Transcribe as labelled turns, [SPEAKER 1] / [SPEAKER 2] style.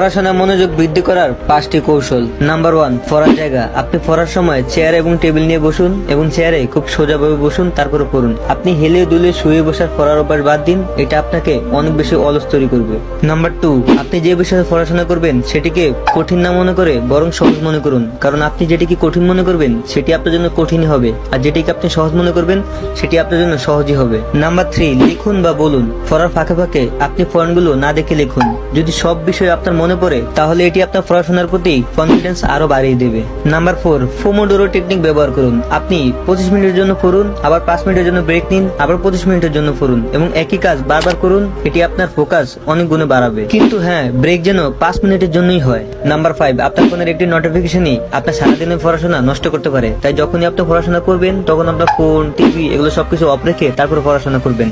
[SPEAKER 1] পড়াশোনায় মনোযোগ বৃদ্ধি করার 5টি কৌশল। নাম্বার 1, পড়ার জায়গা। আপনি পড়ার সময় চেয়ার এবং টেবিল নিয়ে বসুন এবং চেয়ারে খুব সোজাভাবে বসুন, তারপরে পড়ুন। আপনি হেলে দুলে শুয়ে বসার পড়ার অভ্যাস বাদ দিন, এটা আপনাকে অনেক বেশি অলস তৈরি করবে। নাম্বার 2, আপনি যে বিষয়ে পড়াশোনা করবেন সেটিকে কঠিন না মনে করে বরং সহজ মনে করুন, কারণ আপনি যেটিকে কঠিন মনে করবেন সেটি আপনার জন্য কঠিনই হবে, আর যেটিকে আপনি সহজ মনে করবেন সেটি আপনার জন্য সহজই হবে। নাম্বার 3, লিখুন বা বলুন। পড়ার ফাঁকে ফাঁকে আপনি পয়েন্টগুলো না দেখে লিখুন। যদি সব বিষয় আপনার মনে পড়ে তাহলে এটি আপনার পড়াশোনার প্রতি কনফিডেন্স আরো বাড়িয়ে দেবে। নাম্বার 4, পোমোডোরো টেকনিক ব্যবহার করুন। আপনি 25 মিনিটের জন্য পড়ুন, আবার 5 মিনিটের জন্য ব্রেক নিন, আবার 25 মিনিটের জন্য পড়ুন এবং একই কাজ বারবার করুন। এটি আপনার ফোকাস অনেক গুণে বাড়াবে, কিন্তু হ্যাঁ, ব্রেক যেন 5 মিনিটের জন্যই হয়। নাম্বার 5, আপনার ফোনের একটি নোটিফিকেশনই আপনার সারাদিনের পড়াশোনা নষ্ট করতে পারে। তাই যখনই আপনি পড়াশোনা করবেন তখন আপনার ফোন, টিভি এগুলো সবকিছু অফ রেখে তারপরে পড়াশোনা করবেন।